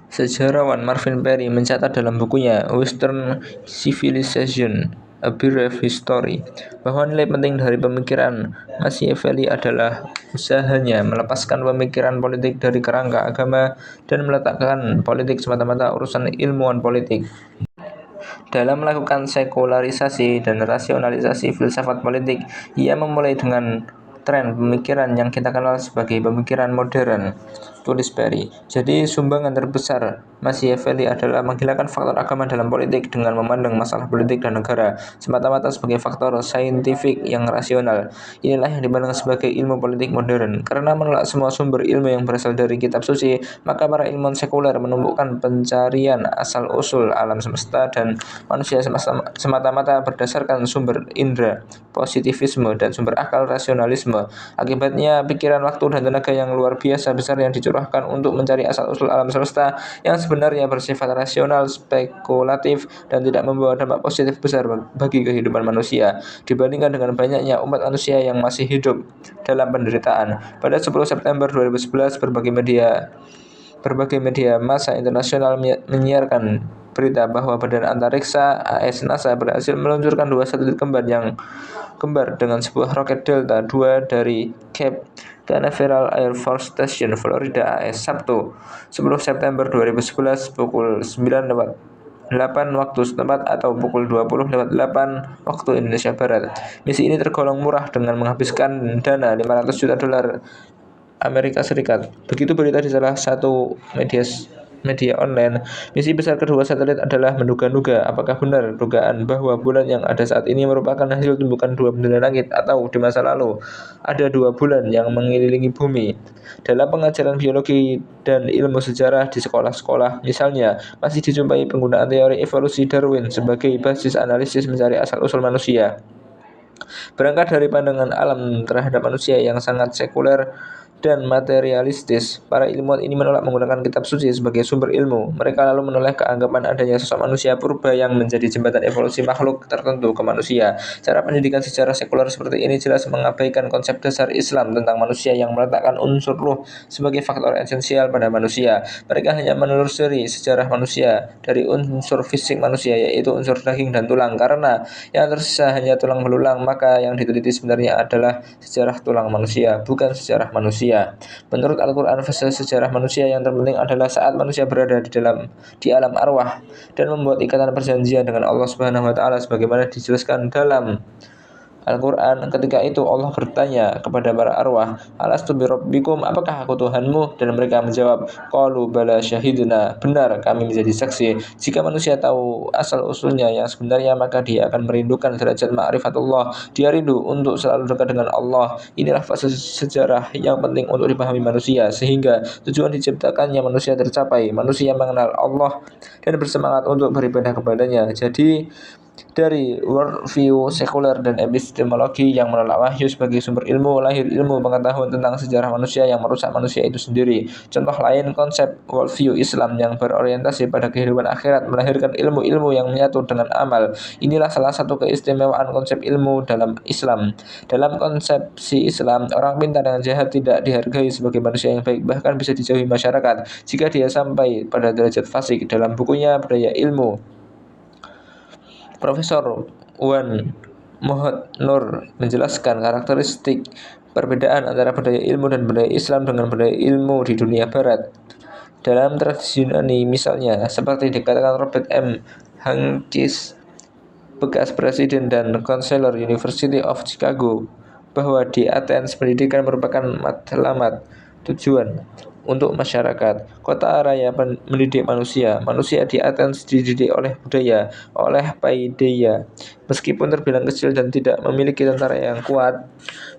Sejarawan Marvin Perry mencatat dalam bukunya Western Civilization: A Brief History bahwa nilai penting dari pemikiran Machiavelli adalah usahanya melepaskan pemikiran politik dari kerangka agama dan meletakkan politik semata-mata urusan ilmuwan politik. Dalam melakukan sekularisasi dan rasionalisasi filsafat politik, ia memulai dengan tren pemikiran yang kita kenal sebagai pemikiran modern, tulis Perry. Jadi sumbangan terbesar Machiavelli adalah menghilangkan faktor agama dalam politik dengan memandang masalah politik dan negara semata-mata sebagai faktor saintifik yang rasional. Inilah yang dipandang sebagai ilmu politik modern. Karena menolak semua sumber ilmu yang berasal dari kitab suci, maka para ilmuwan sekuler menumbuhkan pencarian asal-usul alam semesta dan manusia semata-mata berdasarkan sumber indera, positivisme, dan sumber akal, rasionalisme. Akibatnya, pikiran, waktu, dan tenaga yang luar biasa besar yang dicurahkan untuk mencari asal-usul alam semesta yang sebenarnya bersifat rasional, spekulatif, dan tidak membawa dampak positif besar bagi kehidupan manusia dibandingkan dengan banyaknya umat manusia yang masih hidup dalam penderitaan. Pada 10 September 2011, berbagai media massa internasional menyiarkan berita bahwa Badan Antariksa AS NASA berhasil meluncurkan 2 satelit kembar dengan sebuah roket Delta II dari Cape Canaveral Air Force Station, Florida AS, Sabtu 10 September 2011 pukul 9:08 waktu setempat atau pukul 20:08 waktu Indonesia Barat. Misi ini tergolong murah dengan menghabiskan dana $500 juta Amerika Serikat. Begitu berita di salah satu media online. Misi besar kedua satelit adalah menduga-duga apakah benar dugaan bahwa bulan yang ada saat ini merupakan hasil tumbukan dua benda langit, atau di masa lalu ada 2 bulan yang mengelilingi bumi. Dalam pengajaran biologi dan ilmu sejarah di sekolah-sekolah misalnya, masih dijumpai penggunaan teori evolusi Darwin sebagai basis analisis mencari asal-usul manusia. Berangkat dari pandangan alam terhadap manusia yang sangat sekuler dan materialistis, para ilmuwan ini menolak menggunakan kitab suci sebagai sumber ilmu. Mereka lalu menolak keanggapan adanya sosok manusia purba yang menjadi jembatan evolusi makhluk tertentu ke manusia. Cara pendidikan sejarah sekuler seperti ini jelas mengabaikan konsep dasar Islam tentang manusia yang meletakkan unsur ruh sebagai faktor esensial pada manusia. Mereka hanya menelusuri sejarah manusia dari unsur fisik manusia, yaitu unsur daging dan tulang. Karena yang tersisa hanya tulang belulang, maka yang diteliti sebenarnya adalah sejarah tulang manusia, bukan sejarah manusia. Menurut Al-Quran, fase sejarah manusia yang terpenting adalah saat manusia berada di alam arwah dan membuat ikatan perjanjian dengan Allah Subhanahu wa taala sebagaimana dijelaskan dalam Al-Quran. Ketika itu Allah bertanya kepada para arwah, "Alastu birabbikum, apakah aku Tuhanmu?" Dan mereka menjawab, "Qalu bala syahidna," benar kami menjadi saksi. Jika manusia tahu asal usulnya yang sebenarnya, maka dia akan merindukan derajat ma'rifatullah. Dia rindu untuk selalu dekat dengan Allah. Inilah fase sejarah yang penting untuk dipahami manusia, sehingga tujuan diciptakannya manusia tercapai. Manusia mengenal Allah dan bersemangat untuk beribadah kepadanya. Jadi dari worldview sekuler dan epistemologi yang menolak wahyu sebagai sumber ilmu, lahir ilmu pengetahuan tentang sejarah manusia yang merusak manusia itu sendiri. Contoh lain, konsep worldview Islam yang berorientasi pada kehidupan akhirat melahirkan ilmu-ilmu yang menyatu dengan amal. Inilah salah satu keistimewaan konsep ilmu dalam Islam. Dalam konsepsi Islam, orang pintar dan jahat tidak dihargai sebagai manusia yang baik, bahkan bisa dijauhi masyarakat jika dia sampai pada derajat fasik. Dalam bukunya Budaya Ilmu, Profesor Wan Muhammad Nur menjelaskan karakteristik perbedaan antara budaya ilmu dan budaya Islam dengan budaya ilmu di dunia barat. Dalam tradisi Yunani misalnya, seperti dikatakan Robert M. Hughes, bekas presiden dan konselor University of Chicago, bahwa di Athens pendidikan merupakan matlamat tujuan untuk masyarakat. Kota raya mendidik manusia. Manusia di Athens dididik oleh budaya, oleh paideia. Meskipun terbilang kecil dan tidak memiliki tentara yang kuat,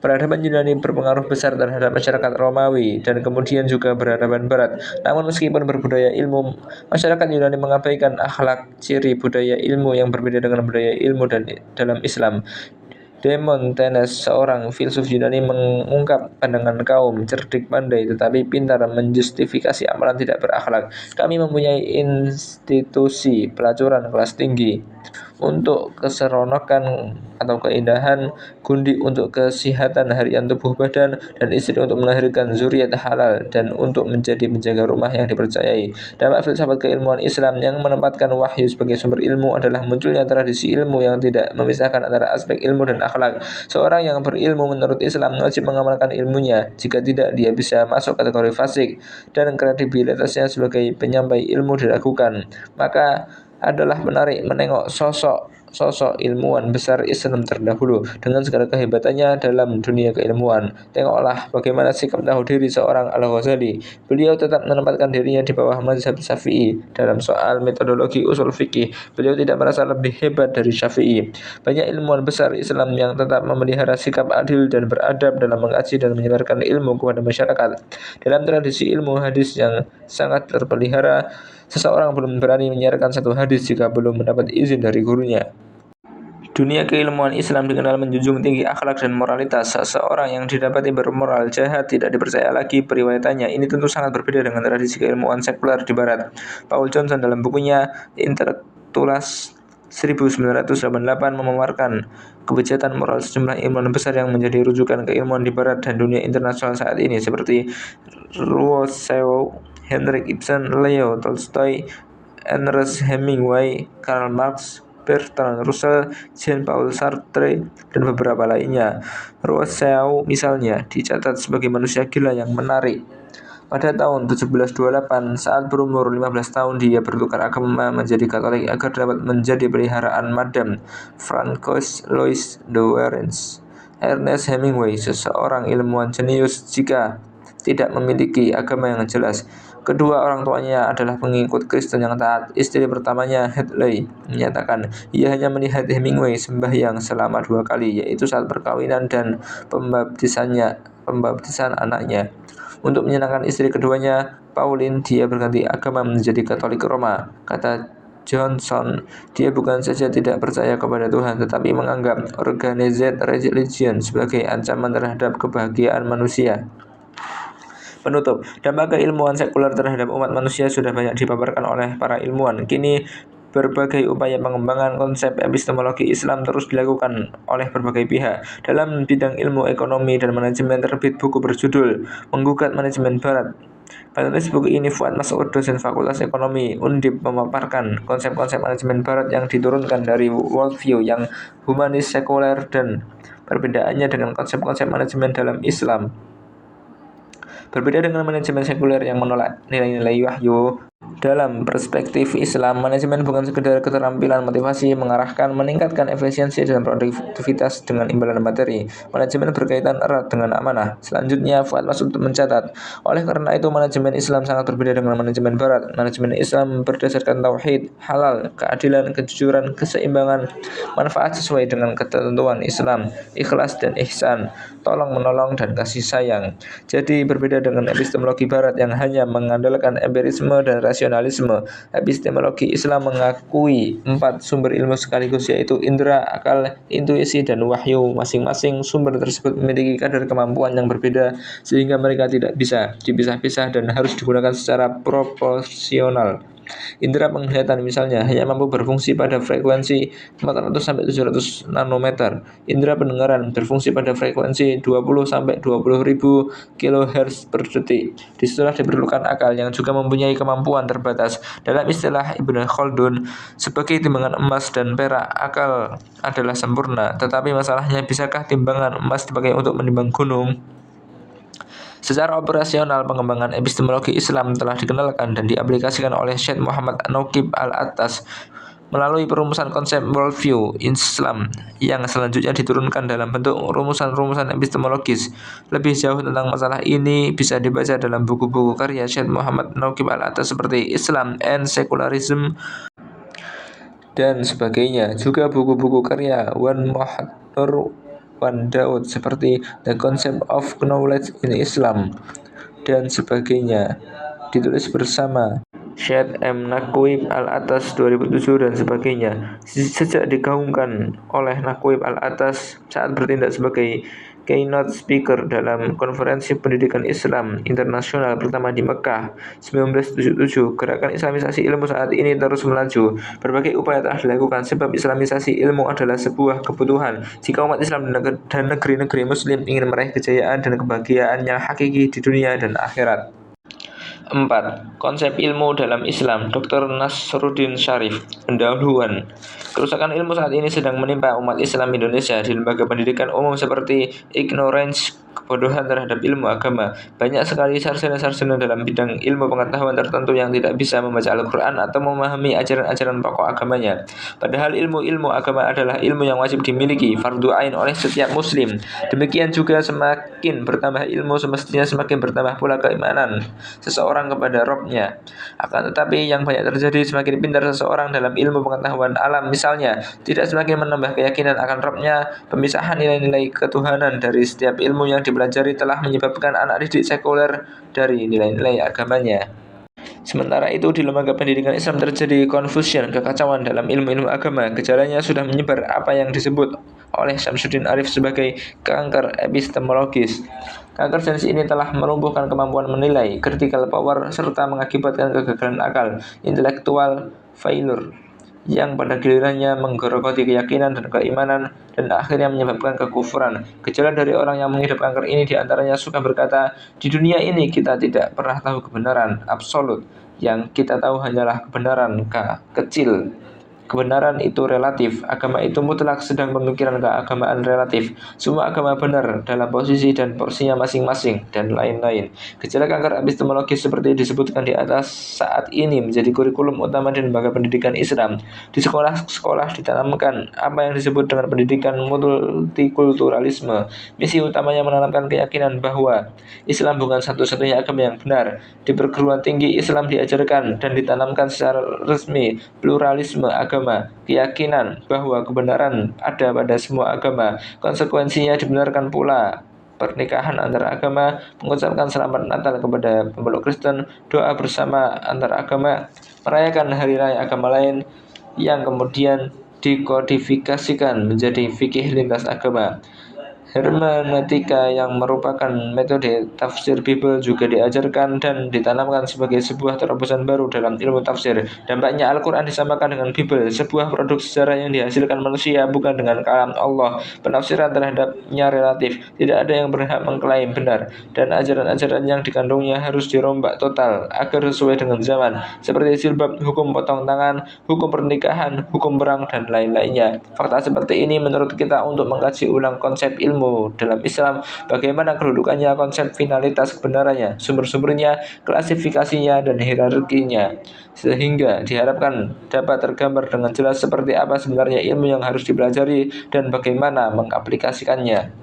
peradaban Yunani berpengaruh besar terhadap masyarakat Romawi dan kemudian juga peradaban Barat. Namun meskipun berbudaya ilmu, masyarakat Yunani mengabaikan akhlak ciri budaya ilmu yang berbeda dengan budaya ilmu dan dalam Islam. Demosthenes, seorang filsuf Yunani, mengungkap pandangan kaum cerdik pandai tetapi pintar menjustifikasi amalan tidak berakhlak. Kami mempunyai institusi pelacuran kelas tinggi untuk keseronokan atau keindahan, gundi untuk kesehatan harian tubuh badan, dan istri untuk melahirkan zuriat halal dan untuk menjadi penjaga rumah yang dipercayai. Dampak filsafat keilmuan Islam yang menempatkan wahyu sebagai sumber ilmu adalah munculnya tradisi ilmu yang tidak memisahkan antara aspek ilmu dan akhlak. Seorang yang berilmu menurut Islam wajib mengamalkan ilmunya. Jika tidak, dia bisa masuk kategori fasik dan kredibilitasnya sebagai penyampai ilmu diragukan. Maka adalah menarik menengok sosok ilmuwan besar Islam terdahulu dengan segala kehebatannya dalam dunia keilmuan. Tengoklah bagaimana sikap tahu diri seorang Al-Ghazali. Beliau tetap menempatkan dirinya di bawah mazhab Syafi'i dalam soal metodologi usul fikih. Beliau tidak merasa lebih hebat dari Syafi'i. Banyak ilmuwan besar Islam yang tetap memelihara sikap adil dan beradab dalam mengaji dan menyebarkan ilmu kepada masyarakat. Dalam tradisi ilmu hadis yang sangat terpelihara, seseorang belum berani menyiarkan satu hadis jika belum mendapat izin dari gurunya. Dunia keilmuan Islam dikenal menjunjung tinggi akhlak dan moralitas. Seseorang yang didapati bermoral jahat tidak dipercaya lagi periwayatannya. Ini tentu sangat berbeda dengan tradisi keilmuan sekuler di Barat. Paul Johnson dalam bukunya Intellectuals 1988 memaparkan kebejatan moral sejumlah ilmuwan besar yang menjadi rujukan keilmuan di Barat dan dunia internasional saat ini, seperti Rousseau, Henrik Ibsen, Leo Tolstoy, Ernest Hemingway, Karl Marx, Bertrand Russell, Jean-Paul Sartre, dan beberapa lainnya. Rousseau misalnya dicatat sebagai manusia gila yang menarik. Pada tahun 1728, saat berumur 15 tahun, dia bertukar agama menjadi Katolik agar dapat menjadi peliharaan Madame Francois Louis de Warens. Ernest Hemingway, seseorang ilmuwan jenius jika tidak memiliki agama yang jelas. Kedua orang tuanya adalah pengikut Kristen yang taat. Istri pertamanya, Hadley, menyatakan ia hanya melihat Hemingway sembahyang selama 2 kali, yaitu saat perkawinan dan pembaptisan anaknya. Untuk menyenangkan istri keduanya, Pauline, dia berganti agama menjadi Katolik Roma. Kata Johnson, dia bukan saja tidak percaya kepada Tuhan, tetapi menganggap organized religion sebagai ancaman terhadap kebahagiaan manusia. Penutup, dampak keilmuan sekuler terhadap umat manusia sudah banyak dipaparkan oleh para ilmuwan. Kini berbagai upaya pengembangan konsep epistemologi Islam terus dilakukan oleh berbagai pihak. Dalam bidang ilmu ekonomi dan manajemen terbit buku berjudul Menggugat Manajemen Barat. Penulis buku ini Fuad Mas'ud, dosen Fakultas Ekonomi Undip, memaparkan konsep-konsep manajemen Barat yang diturunkan dari worldview yang humanis sekuler dan perbedaannya dengan konsep-konsep manajemen dalam Islam. Berbeda dengan manajemen sekuler yang menolak nilai-nilai wahyu, dalam perspektif Islam, manajemen bukan sekedar keterampilan motivasi mengarahkan meningkatkan efisiensi dan produktivitas dengan imbalan materi. Manajemen berkaitan erat dengan amanah. Selanjutnya, Fuad Mas'ud mencatat, oleh karena itu manajemen Islam sangat berbeda dengan manajemen Barat. Manajemen Islam berdasarkan tauhid, halal, keadilan, kejujuran, keseimbangan, manfaat sesuai dengan ketentuan Islam, ikhlas dan ihsan, tolong menolong dan kasih sayang. Jadi berbeda dengan epistemologi Barat yang hanya mengandalkan empirisme dan rasionalisme. Epistemologi Islam mengakui 4 sumber ilmu sekaligus, yaitu indera, akal, intuisi, dan wahyu. Masing-masing sumber tersebut memiliki kadar kemampuan yang berbeda sehingga mereka tidak bisa dipisah-pisah dan harus digunakan secara proporsional. Indera penglihatan misalnya hanya mampu berfungsi pada frekuensi 400 sampai 700 nanometer. Indera pendengaran berfungsi pada frekuensi 20 sampai 20.000 kHz per detik. Disitulah diperlukan akal yang juga mempunyai kemampuan terbatas. Dalam istilah Ibnu Khaldun, sebagai timbangan emas dan perak, akal adalah sempurna. Tetapi masalahnya, bisakah timbangan emas dipakai untuk menimbang gunung? Secara operasional, pengembangan epistemologi Islam telah dikenalkan dan diaplikasikan oleh Syekh Muhammad Nauqib Al-Attas melalui perumusan konsep worldview Islam yang selanjutnya diturunkan dalam bentuk rumusan-rumusan epistemologis. Lebih jauh tentang masalah ini bisa dibaca dalam buku-buku karya Syekh Muhammad Nauqib Al-Attas seperti Islam and Secularism dan sebagainya. Juga buku-buku karya Wan Muhammad Wan Daud seperti The Concept of Knowledge in Islam dan sebagainya, ditulis bersama Syed M. Naqib Al-Attas 2007 dan sebagainya. Sejak digaungkan oleh Naqib Al-Attas saat bertindak sebagai keynote speaker dalam Konferensi Pendidikan Islam Internasional pertama di Mekah 1977. Gerakan Islamisasi ilmu saat ini terus melaju. Berbagai upaya telah dilakukan sebab Islamisasi ilmu adalah sebuah kebutuhan jika umat Islam dan negeri-negeri Muslim ingin meraih kejayaan dan kebahagiaan yang hakiki di dunia dan akhirat. 4. Konsep ilmu dalam Islam. Dr. Nasruddin Syarif. Pendahuluan. Kerusakan ilmu saat ini sedang menimpa umat Islam Indonesia di lembaga pendidikan umum seperti ignorance, kebodohan terhadap ilmu agama. Banyak sekali sarjana-sarjana dalam bidang ilmu pengetahuan tertentu yang tidak bisa membaca Al-Quran atau memahami ajaran-ajaran pokok agamanya. Padahal ilmu-ilmu agama adalah ilmu yang wajib dimiliki, fardu ain oleh setiap muslim. Demikian juga semakin bertambah ilmu semestinya semakin bertambah pula keimanan seseorang kepada Rabb-Nya. Akan tetapi yang banyak terjadi semakin pintar seseorang dalam ilmu pengetahuan alam misalnya, tidak semakin menambah keyakinan akan Rabb-Nya. Pemisahan nilai-nilai ketuhanan dari setiap ilmu yang dipelajari telah menyebabkan anak didik sekuler dari nilai-nilai agamanya. Sementara itu di lembaga pendidikan Islam terjadi confusion, kekacauan dalam ilmu-ilmu agama. Gejalanya sudah menyebar, apa yang disebut oleh Syamsuddin Arif sebagai kanker epistemologis. Kanker jenis ini telah melumpuhkan kemampuan menilai, critical power, serta mengakibatkan kegagalan akal, intellectual failure, yang pada gilirannya menggerogoti keyakinan dan keimanan dan akhirnya menyebabkan kekufuran. Gejala dari orang yang mengidap kanker ini diantaranya suka berkata, di dunia ini kita tidak pernah tahu kebenaran absolut, yang kita tahu hanyalah kebenaran kecil. Kebenaran itu relatif, agama itu mutlak, sedang pemikiran keagamaan relatif. Semua agama benar dalam posisi dan porsinya masing-masing, dan lain-lain. Gejala kanker epistemologis seperti disebutkan di atas saat ini menjadi kurikulum utama di lembaga pendidikan Islam. Di sekolah-sekolah ditanamkan apa yang disebut dengan pendidikan multikulturalisme. Misi utamanya menanamkan keyakinan bahwa Islam bukan satu-satunya agama yang benar. Di perguruan tinggi Islam diajarkan dan ditanamkan secara resmi pluralisme agama, keyakinan bahwa kebenaran ada pada semua agama. Konsekuensinya dibenarkan pula pernikahan antar agama, mengucapkan selamat Natal kepada pemeluk Kristen, doa bersama antar agama, merayakan hari raya agama lain yang kemudian dikodifikasikan menjadi fikih lintas agama. Hermeneutika yang merupakan metode tafsir Bible juga diajarkan dan ditanamkan sebagai sebuah terobosan baru dalam ilmu tafsir. Dampaknya Al-Quran disamakan dengan Bible, sebuah produk sejarah yang dihasilkan manusia bukan dengan kalam Allah. Penafsiran terhadapnya relatif, tidak ada yang berhak mengklaim benar, dan ajaran-ajaran yang dikandungnya harus dirombak total agar sesuai dengan zaman, seperti jilbab, hukum potong tangan, hukum pernikahan, hukum perang, dan lain-lainnya. Fakta seperti ini menurut kita untuk mengkaji ulang konsep ilmu dalam Islam, bagaimana kedudukannya, konsep finalitas kebenarannya, sumber-sumbernya, klasifikasinya, dan hierarkinya, sehingga diharapkan dapat tergambar dengan jelas seperti apa sebenarnya ilmu yang harus dipelajari dan bagaimana mengaplikasikannya.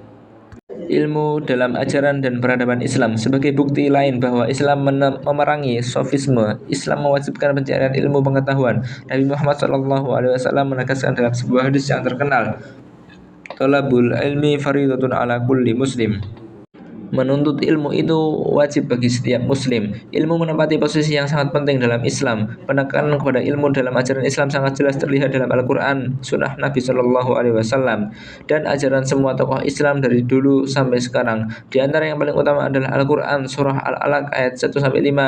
Ilmu dalam ajaran dan peradaban Islam. Sebagai bukti lain bahwa Islam memerangi sofisme, Islam mewajibkan pencarian ilmu pengetahuan. Nabi Muhammad SAW menegaskan dalam sebuah hadis yang terkenal, Thalabul ilmi faridatun ala kulli muslim. Menuntut ilmu itu wajib bagi setiap muslim. Ilmu menempati posisi yang sangat penting dalam Islam. Penekanan kepada ilmu dalam ajaran Islam sangat jelas terlihat dalam Al-Quran, sunnah Nabi SAW, dan ajaran semua tokoh Islam dari dulu sampai sekarang. Di antara yang paling utama adalah Al-Quran, surah Al-Alaq ayat 1-5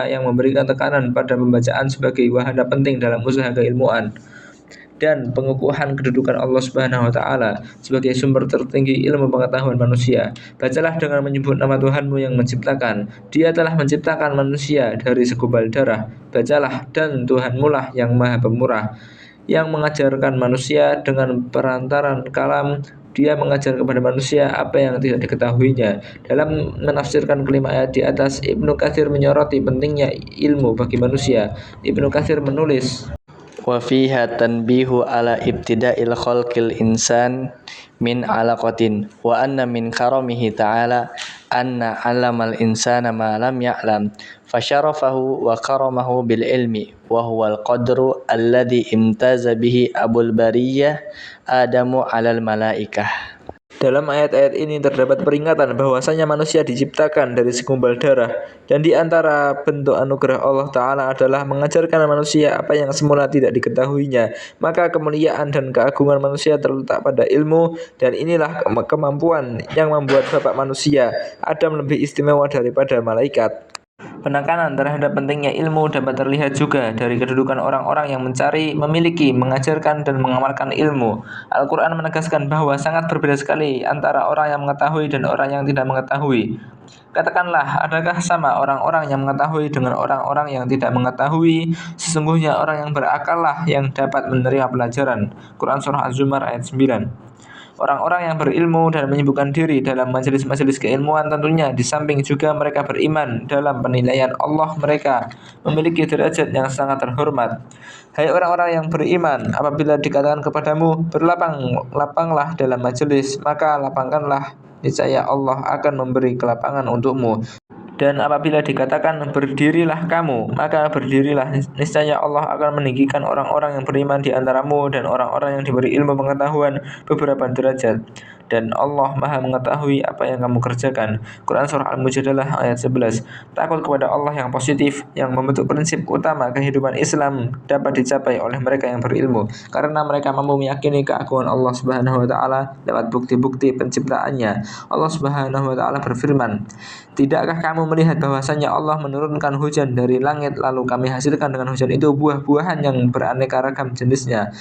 yang memberikan tekanan pada pembacaan sebagai wahana penting dalam usaha keilmuan dan pengukuhan kedudukan Allah Subhanahu wa taala sebagai sumber tertinggi ilmu pengetahuan manusia. Bacalah dengan menyebut nama Tuhanmu yang menciptakan. Dia telah menciptakan manusia dari segumpal darah. Bacalah, dan Tuhanmu lah yang Maha Pemurah, yang mengajarkan manusia dengan perantaran kalam. Dia mengajar kepada manusia apa yang tidak diketahuinya. Dalam menafsirkan kelima ayat di atas, Ibnu Katsir menyoroti pentingnya ilmu bagi manusia. Ibnu Katsir menulis, wa fiha tanbihu ala ibtida'il khalqil insan min alaqatin wa anna min karamihi ta'ala anna 'allamal insana ma lam ya'lam fasyarafahu wa karamahu bil ilmi wa huwal qadru alladhi imtaza bihi abul bariyah Adamu 'alal malaikah. Dalam ayat-ayat ini terdapat peringatan bahwasanya manusia diciptakan dari segumpal darah, dan di antara bentuk anugerah Allah Ta'ala adalah mengajarkan manusia apa yang semula tidak diketahuinya. Maka kemuliaan dan keagungan manusia terletak pada ilmu, dan inilah kemampuan yang membuat Bapak manusia Adam lebih istimewa daripada malaikat. Penekanan terhadap pentingnya ilmu dapat terlihat juga dari kedudukan orang-orang yang mencari, memiliki, mengajarkan, dan mengamalkan ilmu. Al-Quran menegaskan bahwa sangat berbeda sekali antara orang yang mengetahui dan orang yang tidak mengetahui. Katakanlah, adakah sama orang-orang yang mengetahui dengan orang-orang yang tidak mengetahui? Sesungguhnya orang yang berakallah yang dapat menerima pelajaran. Quran Surah Az-Zumar ayat 9. Orang-orang yang berilmu dan menyibukkan diri dalam majelis-majelis keilmuan tentunya di samping juga mereka beriman dalam penilaian Allah, mereka memiliki derajat yang sangat terhormat. Hai orang-orang yang beriman, apabila dikatakan kepadamu berlapang-lapanglah dalam majelis, maka lapangkanlah, niscaya Allah akan memberi kelapangan untukmu. Dan apabila dikatakan berdirilah kamu, maka berdirilah, niscaya Allah akan meninggikan orang-orang yang beriman di antaramu dan orang-orang yang diberi ilmu pengetahuan beberapa derajat. Dan Allah Maha mengetahui apa yang kamu kerjakan. Quran Surah Al-Mujadalah ayat 11. Takut kepada Allah yang positif, yang membentuk prinsip utama kehidupan Islam, dapat dicapai oleh mereka yang berilmu, karena mereka mampu meyakini keagungan Allah Subhanahu wa Ta'ala lewat bukti-bukti penciptaannya. Allah Subhanahu wa Ta'ala berfirman, "Tidakkah kamu melihat bahwasanya Allah menurunkan hujan dari langit, lalu kami hasilkan dengan hujan itu buah-buahan yang beraneka ragam jenisnya.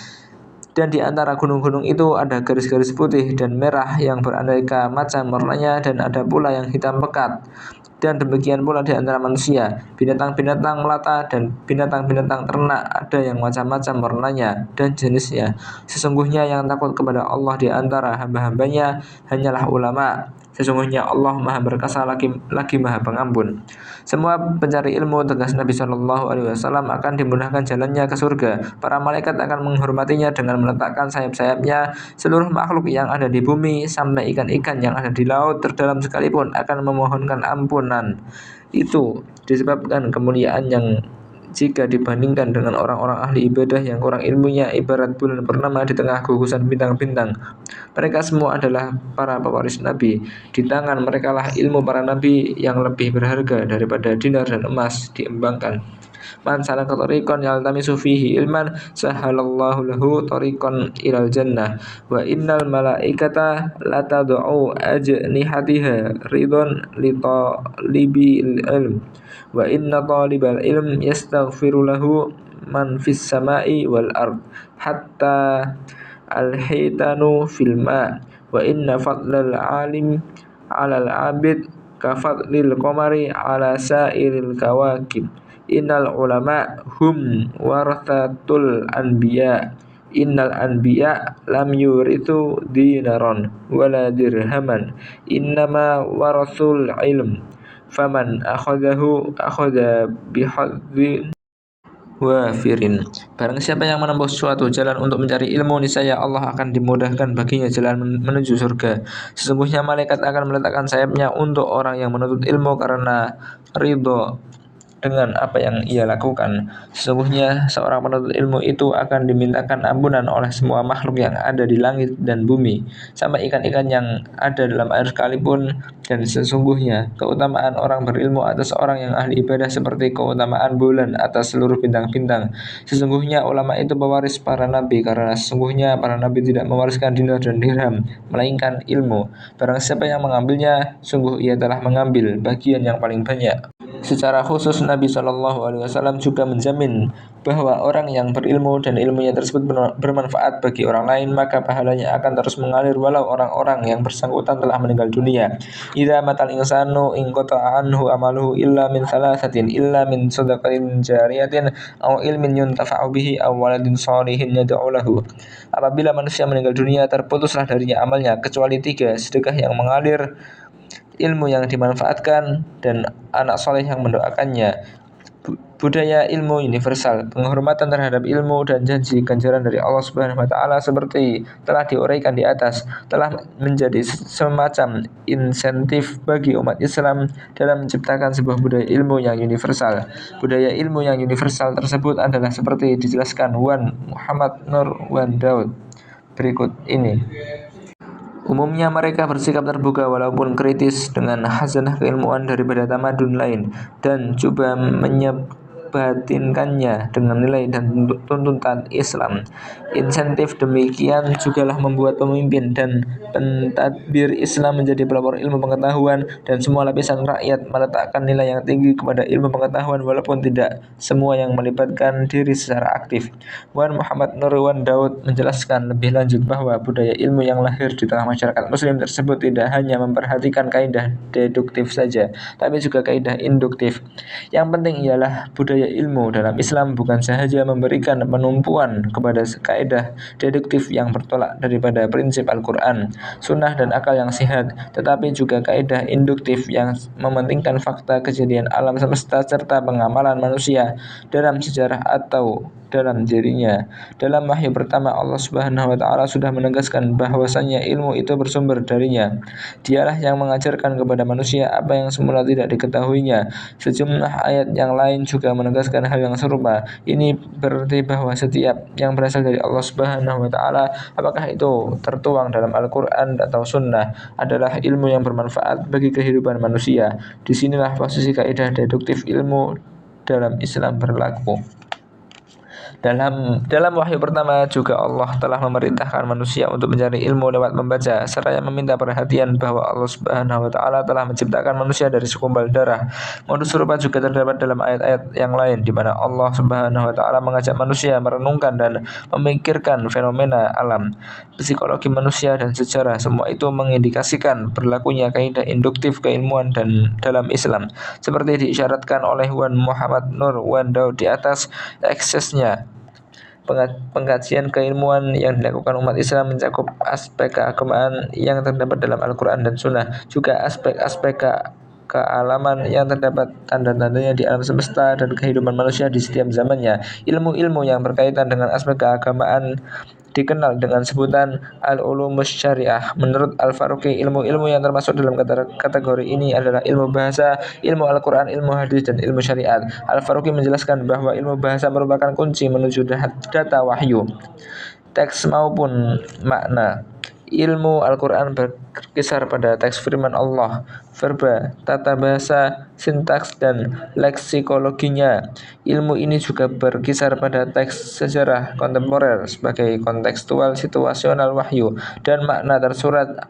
Dan di antara gunung-gunung itu ada garis-garis putih dan merah yang beraneka macam warnanya, dan ada pula yang hitam pekat. Dan demikian pula di antara manusia, binatang-binatang melata dan binatang-binatang ternak, ada yang macam-macam warnanya dan jenisnya. Sesungguhnya yang takut kepada Allah di antara hamba-hambanya hanyalah ulama. Sesungguhnya Allah Maha Berkasa lagi Maha Pengampun." Semua pencari ilmu, tegas Nabi Shallallahu Alaihi Wasallam, akan dimudahkan jalannya ke surga. Para malaikat akan menghormatinya dengan meletakkan sayap-sayapnya. Seluruh makhluk yang ada di bumi sampai ikan-ikan yang ada di laut terdalam sekalipun akan memohonkan ampunan. Itu disebabkan kemuliaan yang jika dibandingkan dengan orang-orang ahli ibadah yang kurang ilmunya ibarat bulan purnama di tengah gugusan bintang-bintang. Mereka semua adalah para pewaris Nabi. Di tangan mereka lah ilmu para Nabi yang lebih berharga daripada dinar dan emas diembangkan. Man salaka tariqan yaltamisu fihi ilman sahalallahu lahu tariqan ilal jannah wa innal malaikata latad'u ajnihatiha ridwan li talibil ilm wa inna talibal ilm yastaghfiru lahu man fis samai wal ard hatta al-hitanu fil ma wa inna fadlal alim 'alal 'abid ka fadlil qamari 'ala sairil kawakib. Innal ulama hum warathatul anbiya. Innal anbiya lam yurithu dinaron wala dirhaman. Innama warathul ilm. Faman akhadahu akhadha bihadzin wafirin. Barang siapa yang menempuh suatu jalan untuk mencari ilmu, niscaya Allah akan dimudahkan baginya jalan menuju surga. Sesungguhnya malaikat akan meletakkan sayapnya untuk orang yang menuntut ilmu karena ridho dengan apa yang ia lakukan. Sesungguhnya seorang penuntut ilmu itu akan dimintakan ampunan oleh semua makhluk yang ada di langit dan bumi, sampai ikan-ikan yang ada dalam air sekalipun. Dan sesungguhnya keutamaan orang berilmu atas orang yang ahli ibadah seperti keutamaan bulan atas seluruh bintang-bintang. Sesungguhnya ulama itu pewaris para nabi, karena sesungguhnya para nabi tidak mewariskan dinar dan dirham, melainkan ilmu. Barang siapa yang mengambilnya, sungguh ia telah mengambil bagian yang paling banyak. Secara khusus Nabi Shallallahu Alaihi Wasallam juga menjamin bahwa orang yang berilmu dan ilmunya tersebut bermanfaat bagi orang lain, maka pahalanya akan terus mengalir walau orang-orang yang bersangkutan telah meninggal dunia. Idza matal insanu in qata'a anhu amaluhu illa min thalathatin, illa min shadaqatin jariyatin aw ilmin yuntafa'u bihi aw waladin shalihin yad'u lahu. Apabila manusia meninggal dunia, terputuslah darinya amalnya kecuali 3, sedekah yang mengalir, ilmu yang dimanfaatkan, dan anak soleh yang mendoakannya. Budaya ilmu universal, penghormatan terhadap ilmu dan janji ganjaran dari Allah Subhanahu wa Ta'ala seperti telah diuraikan di atas, telah menjadi semacam insentif bagi umat Islam dalam menciptakan sebuah budaya ilmu yang universal. Budaya ilmu yang universal tersebut adalah seperti dijelaskan Wan Muhammad Nur Wan Daud berikut ini. Umumnya mereka bersikap terbuka walaupun kritis dengan khazanah keilmuan daripada tamadun lain dan coba menyebatinkannya dengan nilai dan tuntutan Islam. Insentif demikian jugalah membuat pemimpin dan pentadbir Islam menjadi pelopor ilmu pengetahuan dan semua lapisan rakyat meletakkan nilai yang tinggi kepada ilmu pengetahuan walaupun tidak semua yang melibatkan diri secara aktif. Wan Muhammad Nurwan Daud menjelaskan lebih lanjut bahwa budaya ilmu yang lahir di tengah masyarakat muslim tersebut tidak hanya memperhatikan kaidah deduktif saja, tapi juga kaidah induktif. Yang penting ialah budaya ilmu dalam Islam bukan sahaja memberikan penumpuan kepada kaidah deduktif yang bertolak daripada prinsip Al-Quran, sunnah dan akal yang sehat, tetapi juga kaidah induktif yang mementingkan fakta kejadian alam semesta serta pengamalan manusia dalam sejarah atau dalam dirinya. Dalam wahyu pertama Allah Subhanahu wa taala sudah menegaskan bahwasanya ilmu itu bersumber darinya. Dialah yang mengajarkan kepada manusia apa yang semula tidak diketahuinya. Sejumlah ayat yang lain juga menegaskan hal yang serupa. Ini berarti bahwa setiap yang berasal dari Allah Subhanahu wa taala, apakah itu tertuang dalam Al-Qur'an atau sunnah, adalah ilmu yang bermanfaat bagi kehidupan manusia. Disinilah posisi kaidah deduktif ilmu dalam Islam berlaku. Dalam wahyu pertama juga Allah telah memerintahkan manusia untuk mencari ilmu lewat membaca, seraya meminta perhatian bahwa Allah Subhanahu wa taala telah menciptakan manusia dari segumpal darah. Modus serupa juga terdapat dalam ayat-ayat yang lain di mana Allah Subhanahu wa taala mengajak manusia merenungkan dan memikirkan fenomena alam, psikologi manusia dan sejarah. Semua itu mengindikasikan berlakunya kaidah induktif keilmuan dan dalam Islam. Seperti diisyaratkan oleh Wan Muhammad Nurwan Daud di atas, eksesnya pengkajian keilmuan yang dilakukan umat Islam mencakup aspek keagamaan yang terdapat dalam Al-Quran dan Sunnah, juga aspek-aspek kealaman yang terdapat tanda-tandanya di alam semesta dan kehidupan manusia di setiap zamannya. Ilmu-ilmu yang berkaitan dengan aspek keagamaan dikenal dengan sebutan al-ulumus syariah. Menurut Al-Faruqi, ilmu-ilmu yang termasuk dalam kategori ini adalah ilmu bahasa, ilmu Al-Quran, ilmu hadis, dan ilmu syariat. Al-Faruqi menjelaskan bahwa ilmu bahasa merupakan kunci menuju data wahyu, teks maupun makna. Ilmu Al-Quran berkisar pada teks firman Allah, verba, tata bahasa, sintaks, dan leksikologinya. Ilmu ini juga berkisar pada teks sejarah kontemporer sebagai kontekstual situasional wahyu dan makna tersurat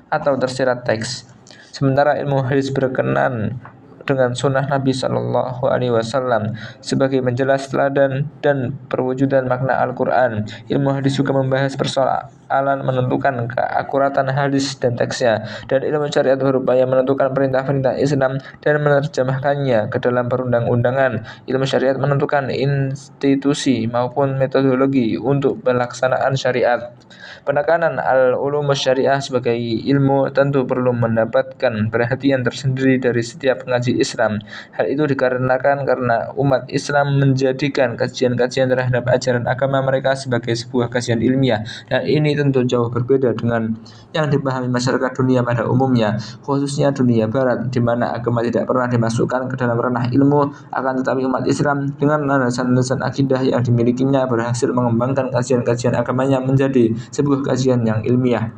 atau tersirat teks. Sementara ilmu hadis berkenan dengan sunnah Nabi Shallallahu Alaihi Wasallam sebagai penjelas teladan dan perwujudan makna Al-Quran. Ilmu hadis juga membahas persoalan menentukan keakuratan hadis dan teksnya, dan ilmu syariat berupaya menentukan perintah-perintah Islam dan menerjemahkannya ke dalam perundang-undangan. Ilmu syariat menentukan institusi maupun metodologi untuk pelaksanaan syariat. Penekanan al-ulumus syariah sebagai ilmu tentu perlu mendapatkan perhatian tersendiri dari setiap pengaji Islam. Hal itu dikarenakan karena umat Islam menjadikan kajian-kajian terhadap ajaran agama mereka sebagai sebuah kajian ilmiah, dan ini tentu jauh berbeda dengan yang dipahami masyarakat dunia pada umumnya, khususnya dunia barat, di mana agama tidak pernah dimasukkan ke dalam ranah ilmu. Akan tetapi umat Islam dengan landasan-landasan akidah yang dimilikinya berhasil mengembangkan kajian-kajian agamanya menjadi sebuah kajian yang ilmiah.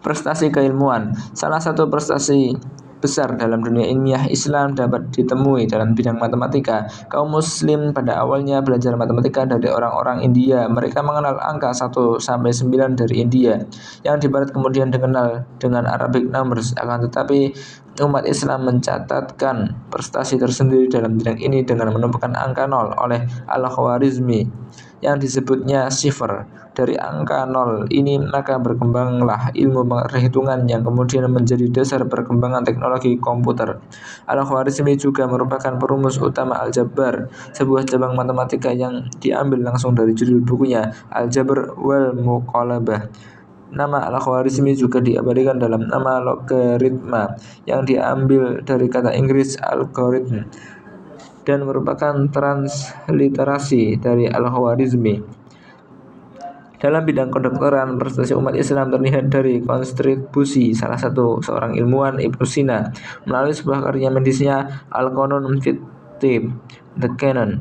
Prestasi keilmuan. Salah satu prestasi besar dalam dunia ilmiah Islam dapat ditemui dalam bidang matematika. Kaum muslim pada awalnya belajar matematika dari orang-orang India. Mereka mengenal angka 1 sampai 9 dari India, yang di barat kemudian dikenal dengan Arabic numbers. Akan tetapi umat Islam mencatatkan prestasi tersendiri dalam bidang ini dengan menemukan angka 0 oleh Al-Khwarizmi yang disebutnya sifar. Dari angka 0 ini maka berkembanglah ilmu perhitungan yang kemudian menjadi dasar perkembangan teknologi komputer. Al-Khwarizmi juga merupakan perumus utama Al-Jabbar, sebuah cabang matematika yang diambil langsung dari judul bukunya Al-Jabr wal Muqalabah. Nama Al-Khwarizmi juga diabadikan dalam nama logaritma yang diambil dari kata Inggris algorithm dan merupakan transliterasi dari Al-Khwarizmi. Dalam bidang kedokteran, prestasi umat Islam terlihat dari kontribusi salah satu seorang ilmuwan, Ibnu Sina, melalui sebuah karya medisnya Al-Qanun fit Tib, The Canon.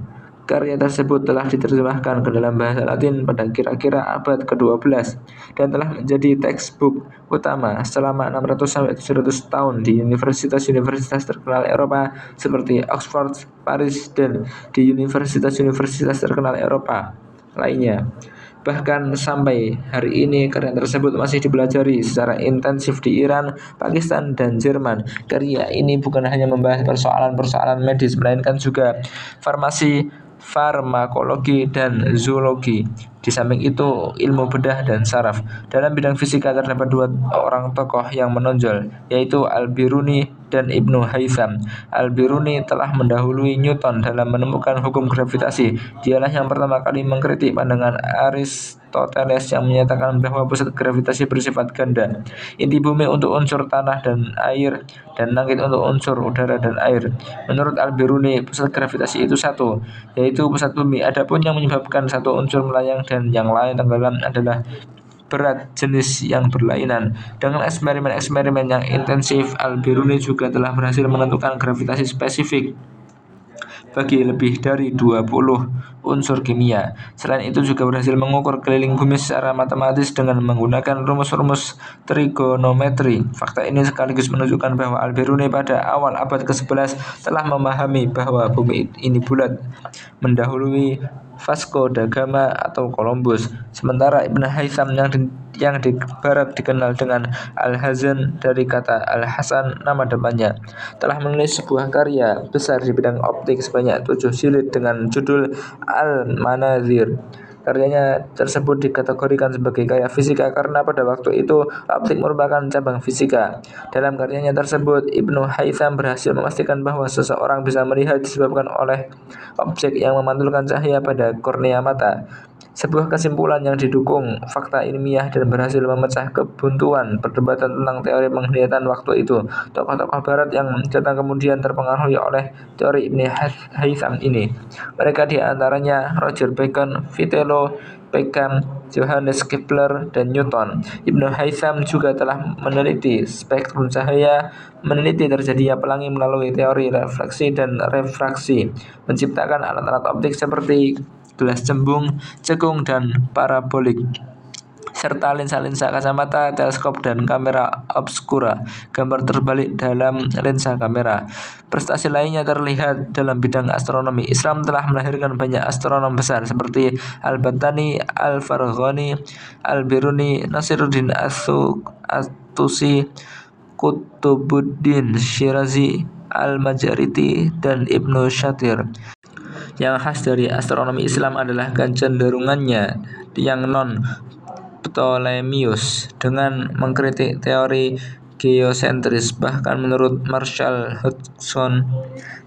Karya tersebut telah diterjemahkan ke dalam bahasa Latin pada kira-kira abad ke-12 dan telah menjadi textbook utama selama 600-700 tahun di universitas-universitas terkenal Eropa seperti Oxford, Paris, dan di universitas-universitas terkenal Eropa lainnya. Bahkan sampai hari ini karya tersebut masih dipelajari secara intensif di Iran, Pakistan, dan Jerman. Karya ini bukan hanya membahas persoalan-persoalan medis, melainkan juga farmasi, farmakologi, dan zoologi. Di samping itu, ilmu bedah dan saraf. Dalam bidang fisika terdapat dua orang tokoh yang menonjol, yaitu Al-Biruni dan Ibnu Haytham. Al-Biruni telah mendahului Newton dalam menemukan hukum gravitasi. Dialah yang pertama kali mengkritik pandangan Aristoteles yang menyatakan bahwa pusat gravitasi bersifat ganda. Inti bumi untuk unsur tanah dan air, dan langit untuk unsur udara dan air. Menurut Al-Biruni, pusat gravitasi itu satu, yaitu pusat bumi. Adapun yang menyebabkan satu unsur melayang dan yang lain tenggelam adalah berat jenis yang berlainan. Dengan eksperimen-eksperimen yang intensif, Al-Biruni juga telah berhasil menentukan gravitasi spesifik bagi lebih dari 20 unsur kimia. Selain itu juga berhasil mengukur keliling bumi secara matematis dengan menggunakan rumus-rumus trigonometri. Fakta ini sekaligus menunjukkan bahwa Al-Biruni pada awal abad ke-11 telah memahami bahwa bumi ini bulat, mendahului Vasco da Gama atau Columbus. Sementara Ibn Haytham yang di barat dikenal dengan Al-Hazan dari kata Al-Hasan nama depannya, telah menulis sebuah karya besar di bidang optik sebanyak 7 jilid dengan judul Al-Manazir. Karyanya tersebut dikategorikan sebagai karya fisika karena pada waktu itu optik merupakan cabang fisika. Dalam karyanya tersebut, Ibnu Haytham berhasil memastikan bahwa seseorang bisa melihat disebabkan oleh objek yang memantulkan cahaya pada kornea mata. Sebuah kesimpulan yang didukung fakta ilmiah dan berhasil memecah kebuntuan perdebatan tentang teori penglihatan waktu itu. Tokoh-tokoh barat yang datang kemudian terpengaruh oleh teori Ibn Haytham ini. Mereka diantaranya Roger Bacon, Vitello, Peckham, Johannes Kepler, dan Newton. Ibn Haytham juga telah meneliti spektrum cahaya, meneliti terjadinya pelangi melalui teori refleksi dan refraksi, menciptakan alat-alat optik seperti gelas cembung, cekung, dan parabolik, serta lensa-lensa kacamata, teleskop, dan kamera obscura, gambar terbalik dalam lensa kamera. Prestasi lainnya terlihat dalam bidang astronomi. Islam telah melahirkan banyak astronom besar seperti Al-Battani, Al-Farghani, Al-Biruni, Nasiruddin At-Tusi, Kutubuddin Syirazi, Al-Majariti, dan Ibnu Shatir. Yang khas dari astronomi Islam adalah kecenderungannya yang non-Ptolemeus dengan mengkritik teori geosentris. Bahkan menurut Marshall Hodgson,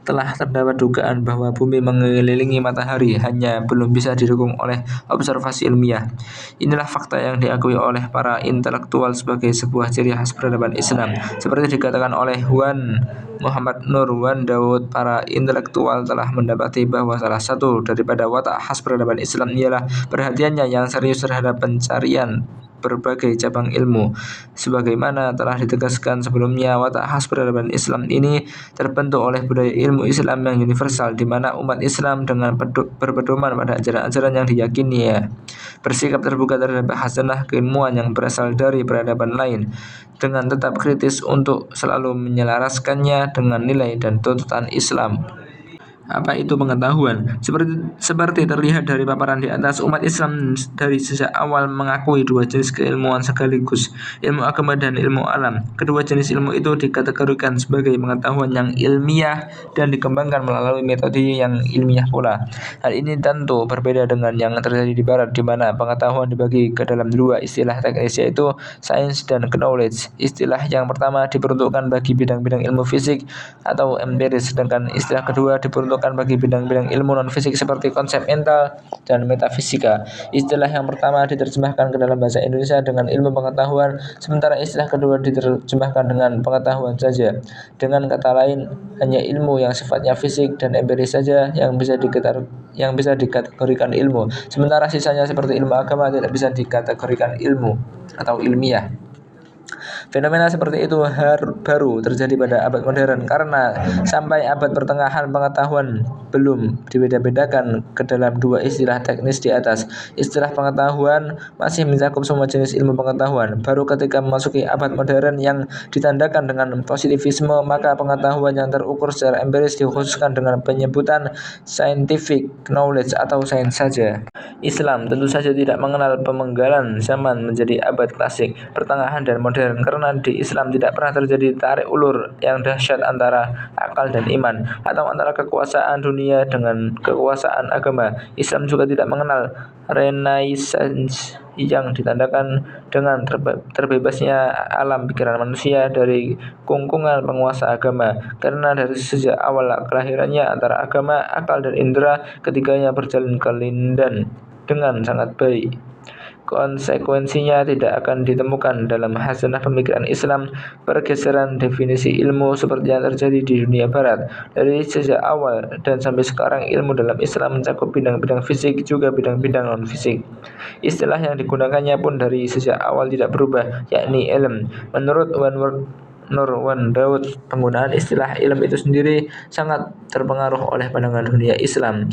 telah terdapat dugaan bahwa bumi mengelilingi matahari, hanya belum bisa didukung oleh observasi ilmiah. Inilah fakta yang diakui oleh para intelektual sebagai sebuah ciri khas peradaban Islam. Seperti dikatakan oleh Wan Muhammad Nur Wan Daud, para intelektual telah mendapati bahwa salah satu daripada watak khas peradaban Islam ialah perhatiannya yang serius terhadap pencarian berbagai cabang ilmu. Sebagaimana telah ditegaskan sebelumnya, watak khas peradaban Islam ini terbentuk oleh budaya ilmu Islam yang universal, di mana umat Islam dengan berpedoman pada ajaran-ajaran yang diyakininya bersikap terbuka terhadap khazanah keilmuan yang berasal dari peradaban lain, dengan tetap kritis untuk selalu menyelaraskannya dengan nilai dan tuntutan Islam. Apa itu pengetahuan? Seperti terlihat dari paparan di atas, umat Islam dari sejak awal mengakui dua jenis keilmuan sekaligus, ilmu agama dan ilmu alam. Kedua jenis ilmu itu dikategorikan sebagai pengetahuan yang ilmiah dan dikembangkan melalui metode yang ilmiah pula. Hal ini tentu berbeda dengan yang terjadi di barat, di mana pengetahuan dibagi ke dalam dua istilah teknis, yaitu science dan knowledge. Istilah yang pertama diperuntukkan bagi bidang-bidang ilmu fisik atau empiris, sedangkan istilah kedua diperuntukkan bagi bidang-bidang ilmu non-fisik seperti konsep mental dan metafisika. Istilah yang pertama diterjemahkan ke dalam bahasa Indonesia dengan ilmu pengetahuan, sementara istilah kedua diterjemahkan dengan pengetahuan saja. Dengan kata lain, hanya ilmu yang sifatnya fisik dan empiris saja yang bisa dikategorikan ilmu, sementara sisanya seperti ilmu agama tidak bisa dikategorikan ilmu atau ilmiah. Fenomena seperti itu baru terjadi pada abad modern karena sampai abad pertengahan pengetahuan belum dibeda-bedakan ke dalam dua istilah teknis di atas. Istilah pengetahuan masih mencakup semua jenis ilmu pengetahuan. Baru ketika memasuki abad modern yang ditandakan dengan positivisme, maka pengetahuan yang terukur secara empiris dikhususkan dengan penyebutan scientific knowledge atau sains saja. Islam tentu saja tidak mengenal pemenggalan zaman menjadi abad klasik, pertengahan dan modern karena di Islam tidak pernah terjadi tarik ulur yang dahsyat antara akal dan iman atau antara kekuasaan dunia dengan kekuasaan agama. Islam juga tidak mengenal renaissance yang ditandakan dengan terbebasnya alam pikiran manusia dari kungkungan penguasa agama karena dari sejak awal kelahirannya antara agama, akal dan indera ketiganya berjalan kelindan dengan sangat baik. Konsekuensinya tidak akan ditemukan dalam hasanah pemikiran Islam pergeseran definisi ilmu seperti yang terjadi di dunia barat. Dari sejak awal dan sampai sekarang ilmu dalam Islam mencakup bidang-bidang fisik juga bidang-bidang non-fisik. Istilah yang digunakannya pun dari sejak awal tidak berubah, yakni ilm. Menurut Nurwan Daud, penggunaan istilah ilm itu sendiri sangat terpengaruh oleh pandangan dunia Islam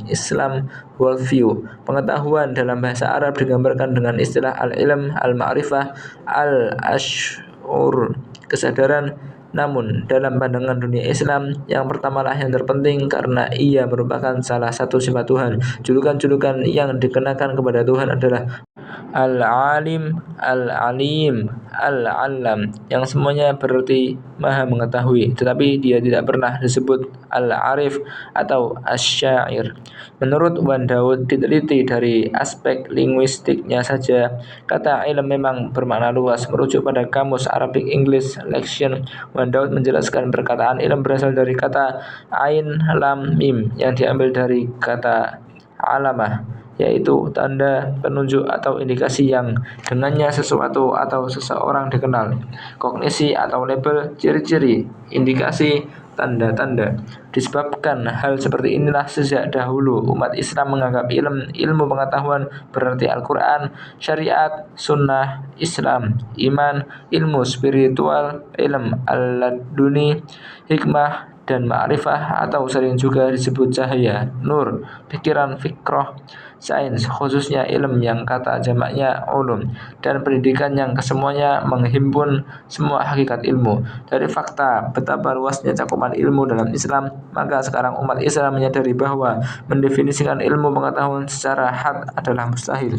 worldview. Pengetahuan dalam bahasa Arab digambarkan dengan istilah al-ilm, al-ma'rifah, al-ash'ur, kesadaran. Namun, dalam pandangan dunia Islam, yang pertamalah yang terpenting karena ia merupakan salah satu sifat Tuhan. Julukan-julukan yang dikenakan kepada Tuhan adalah Al-Alim, Al-Alim, Al-Alam, yang semuanya berarti maha mengetahui, tetapi dia tidak pernah disebut Al-Arif atau Asy-Syair. Menurut Wan Daud, diteliti dari aspek linguistiknya saja, kata ilm memang bermakna luas. Merujuk pada Kamus Arabic English Lexion, Wan Daud menjelaskan perkataan ilm berasal dari kata Ain Lam Mim yang diambil dari kata alamah, yaitu tanda, penunjuk atau indikasi yang dengannya sesuatu atau seseorang dikenal. Kognisi atau label, ciri-ciri, indikasi, tanda-tanda. Disebabkan hal seperti inilah sejak dahulu umat Islam menganggap ilmu pengetahuan berarti Al-Quran, syariat, sunnah, Islam, iman, ilmu spiritual, ilm al-laduni, hikmah, dan ma'rifah atau sering juga disebut cahaya, nur, pikiran, fikroh, sains, khususnya ilm yang kata jamaknya ulum, dan pendidikan yang kesemuanya menghimpun semua hakikat ilmu. Dari fakta betapa luasnya cakupan ilmu dalam Islam, maka sekarang umat Islam menyadari bahwa mendefinisikan ilmu pengetahuan secara had adalah mustahil.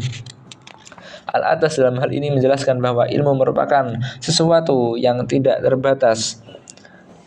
Al-Atas dalam hal ini menjelaskan bahwa ilmu merupakan sesuatu yang tidak terbatas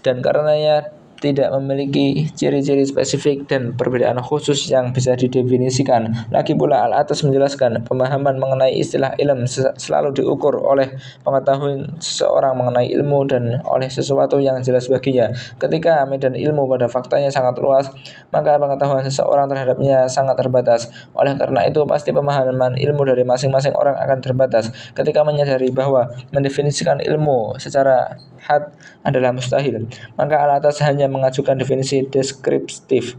dan karenanya tidak memiliki ciri-ciri spesifik dan perbedaan khusus yang bisa didefinisikan. Lagi pula Al-Atas menjelaskan pemahaman mengenai istilah ilm selalu diukur oleh pengetahuan seseorang mengenai ilmu dan oleh sesuatu yang jelas baginya. Ketika medan ilmu pada faktanya sangat luas, maka pengetahuan seseorang terhadapnya sangat terbatas. Oleh karena itu pasti pemahaman ilmu dari masing-masing orang akan terbatas. Ketika menyadari bahwa mendefinisikan ilmu secara had adalah mustahil, maka Al-Atas hanya mengajukan definisi deskriptif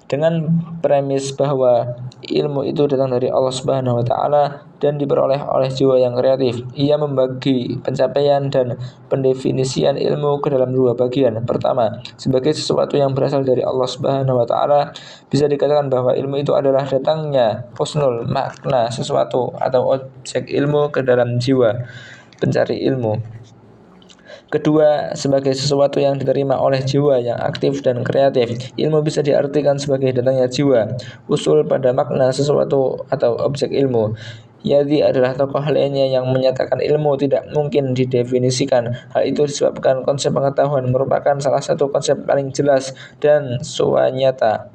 dengan premis bahwa ilmu itu datang dari Allah Subhanahu wa taala dan diperoleh oleh jiwa yang kreatif. Ia membagi pencapaian dan pendefinisian ilmu ke dalam dua bagian. Pertama, sebagai sesuatu yang berasal dari Allah Subhanahu wa taala, bisa dikatakan bahwa ilmu itu adalah datangnya husnul makna sesuatu atau objek ilmu ke dalam jiwa pencari ilmu. Kedua, sebagai sesuatu yang diterima oleh jiwa yang aktif dan kreatif. Ilmu bisa diartikan sebagai datangnya jiwa, usul pada makna sesuatu atau objek ilmu. Yadi adalah tokoh lainnya yang menyatakan ilmu tidak mungkin didefinisikan. Hal itu disebabkan konsep pengetahuan merupakan salah satu konsep paling jelas dan suanyata.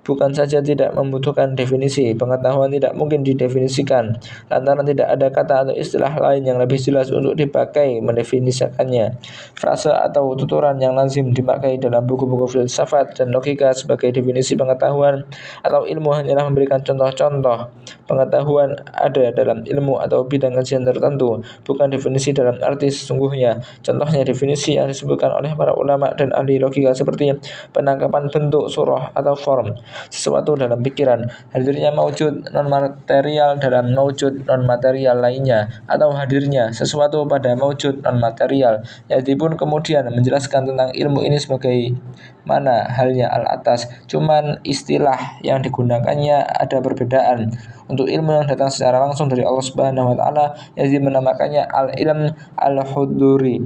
Bukan saja tidak membutuhkan definisi, pengetahuan tidak mungkin didefinisikan, lantaran tidak ada kata atau istilah lain yang lebih jelas untuk dipakai mendefinisikannya. Frase atau tuturan yang lazim dipakai dalam buku-buku filsafat dan logika sebagai definisi pengetahuan atau ilmu hanyalah memberikan contoh-contoh. Pengetahuan ada dalam ilmu atau bidang kajian tertentu, bukan definisi dalam arti sesungguhnya. Contohnya definisi yang disebutkan oleh para ulama dan ahli logika seperti penangkapan bentuk, surah, atau form. sesuatu dalam pikiran, hadirnya maujud non-material dalam maujud non-material lainnya, atau hadirnya sesuatu pada maujud non-material. Yadi pun kemudian menjelaskan tentang ilmu ini sebagai mana halnya al-atas, cuman istilah yang digunakannya ada perbedaan. Untuk ilmu yang datang secara langsung dari Allah Subhanahu wa taala, Yazid menamakannya al-ilm al-huduri,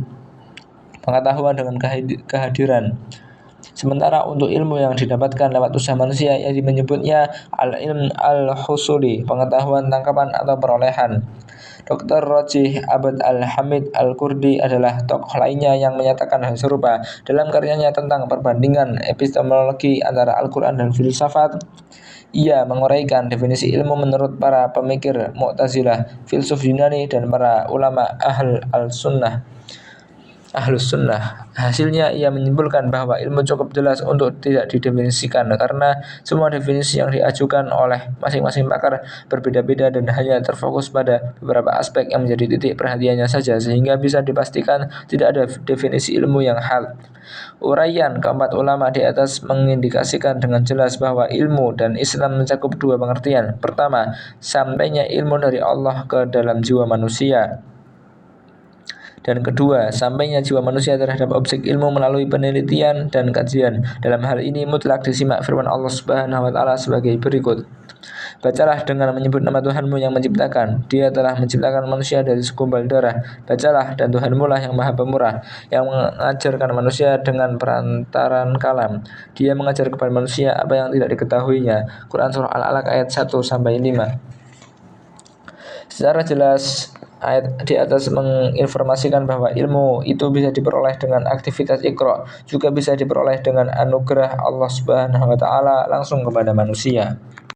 pengetahuan dengan kehadiran. Sementara untuk ilmu yang didapatkan lewat usaha manusia, Yazid menyebutnya al-ilm al-husuli, pengetahuan tangkapan atau perolehan. Dr. Rajih Abad Al-Hamid Al-Kurdi adalah tokoh lainnya yang menyatakan hal serupa dalam karyanya tentang perbandingan epistemologi antara Al-Quran dan filsafat. Ia menguraikan definisi ilmu menurut para pemikir Mu'tazilah, filsuf Yunani, dan para ulama Ahlus Sunnah. Hasilnya ia menyimpulkan bahwa ilmu cukup jelas untuk tidak didefinisikan karena semua definisi yang diajukan oleh masing-masing pakar berbeda-beda dan hanya terfokus pada beberapa aspek yang menjadi titik perhatiannya saja, sehingga bisa dipastikan tidak ada definisi ilmu yang hal. Uraian keempat ulama di atas mengindikasikan dengan jelas bahwa ilmu dan Islam mencakup dua pengertian. Pertama, sampainya ilmu dari Allah ke dalam jiwa manusia. Dan kedua, sampainya jiwa manusia terhadap objek ilmu melalui penelitian dan kajian. Dalam hal ini mutlak disimak firman Allah Subhanahu wa taala sebagai berikut. Bacalah dengan menyebut nama Tuhanmu yang menciptakan. Dia telah menciptakan manusia dari segumpal darah. Bacalah, dan Tuhanmu lah yang Maha Pemurah, yang mengajarkan manusia dengan perantaran kalam. Dia mengajar kepada manusia apa yang tidak diketahuinya. Quran Surah Al-Alaq ayat 1-5. Secara jelas, ayat di atas menginformasikan bahwa ilmu itu bisa diperoleh dengan aktivitas Iqra, juga bisa diperoleh dengan anugerah Allah Subhanahu wa taala langsung kepada manusia.